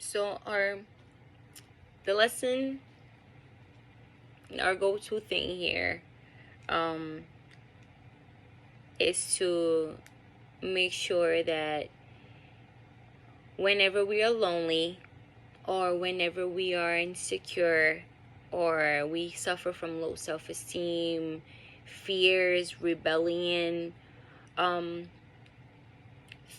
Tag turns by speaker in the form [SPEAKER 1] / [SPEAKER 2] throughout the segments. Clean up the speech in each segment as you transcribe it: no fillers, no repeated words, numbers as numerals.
[SPEAKER 1] So the lesson, our go-to thing here, is to make sure that whenever we are lonely, or whenever we are insecure, or we suffer from low self-esteem, fears, rebellion,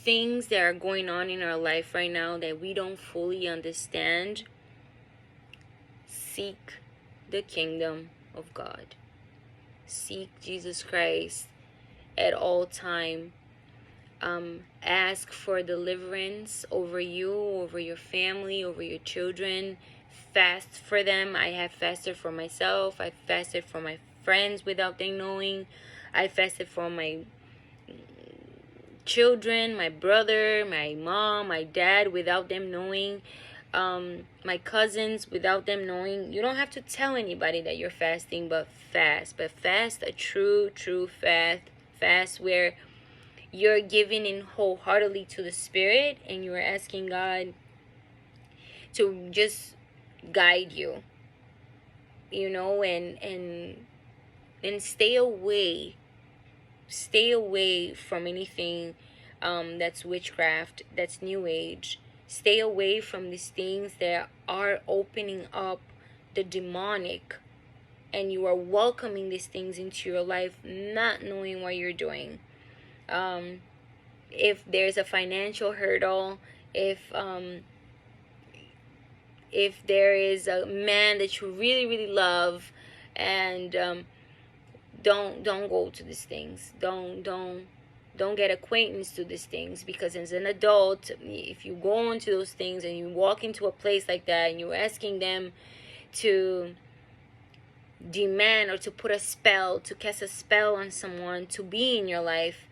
[SPEAKER 1] things that are going on in our life right now that we don't fully understand, seek the kingdom of God. Seek Jesus Christ at all time. Ask for deliverance over you, over your family, over your children. Fast for them. I have fasted for myself. I fasted for my friends without them knowing. I fasted for my children, my brother, my mom, my dad, without them knowing. My cousins, without them knowing. You don't have to tell anybody that you're fasting, but fast. But fast a true fast where you're giving in wholeheartedly to the Spirit, and you're asking God to just guide you, and stay away from anything that's witchcraft, that's new age. Stay away from these things that are opening up the demonic, and you are welcoming these things into your life not knowing what you're doing. If there's a financial hurdle, if there is a man that you really love, and don't go to these things. Don't get acquaintance to these things, because as an adult, if you go into those things and you walk into a place like that and you're asking them to demand or to put a spell, to cast a spell on someone to be in your life,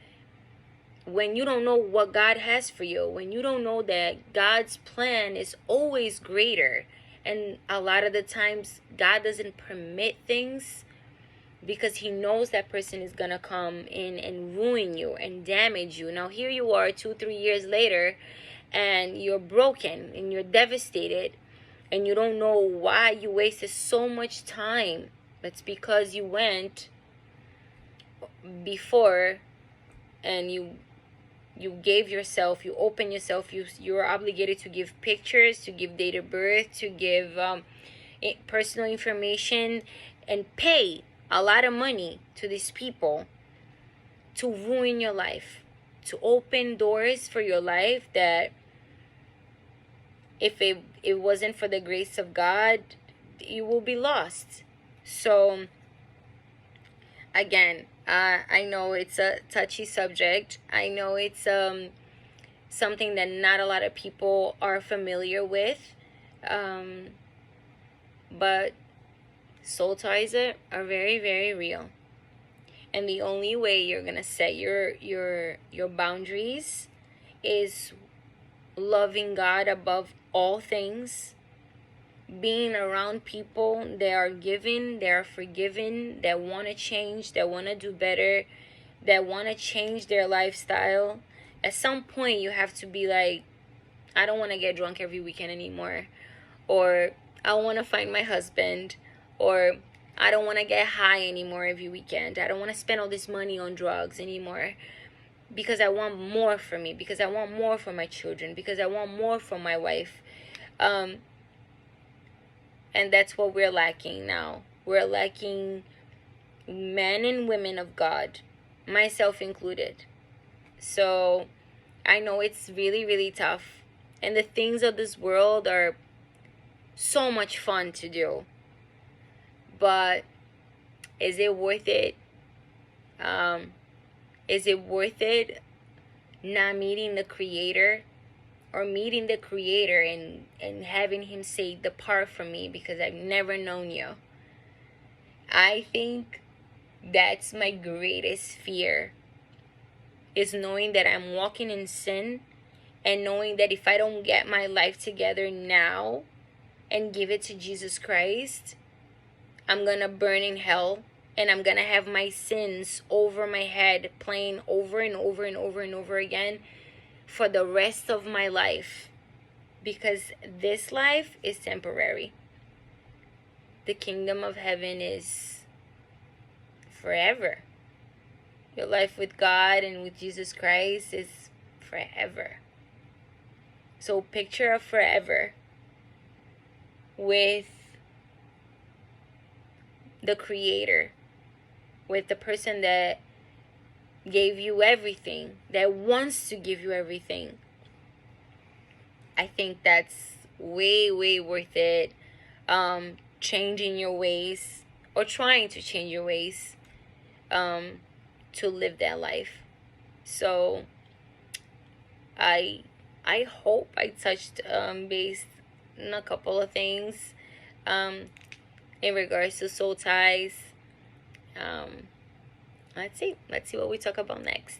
[SPEAKER 1] when you don't know what God has for you, when you don't know that God's plan is always greater, and a lot of the times God doesn't permit things because he knows that person is gonna come in and ruin you and damage you. Now here you are 2-3 years later, and you're broken and you're devastated, and you don't know why you wasted so much time. That's because you went before and you gave yourself, you open yourself, you're obligated to give pictures, to give date of birth, to give personal information, and pay a lot of money to these people to ruin your life, to open doors for your life that if it wasn't for the grace of God, you will be lost. So again, I know it's a touchy subject. I know it's something that not a lot of people are familiar with, but soul ties are very real. And the only way you're gonna set your boundaries is loving God above all things, being around people that are giving, that are forgiving, that want to change, that want to do better, that want to change their lifestyle. At some point you have to be like, I don't want to get drunk every weekend anymore, or I want to find my husband, or I don't want to get high anymore every weekend. I don't want to spend all this money on drugs anymore, because I want more for me, because I want more for my children, because I want more for my wife. And that's what we're lacking now. We're lacking men and women of God, myself included. So I know it's really tough. And the things of this world are so much fun to do. But is it worth it? Is it worth it not meeting the Creator? Or meeting the Creator and having him say, depart from me, because I've never known you. I think that's my greatest fear, is knowing that I'm walking in sin, and knowing that if I don't get my life together now and give it to Jesus Christ, I'm gonna burn in hell, and I'm gonna have my sins over my head, playing over and over again for the rest of my life, because this life is temporary. The kingdom of heaven is forever. Your life with God and with Jesus Christ is forever. So picture a forever with the Creator, with the person that gave you everything, that wants to give you everything. I think that's way, way worth it. Changing your ways, or trying to change your ways, to live that life. So I hope I touched base in a couple of things in regards to soul ties. Let's see what we talk about next.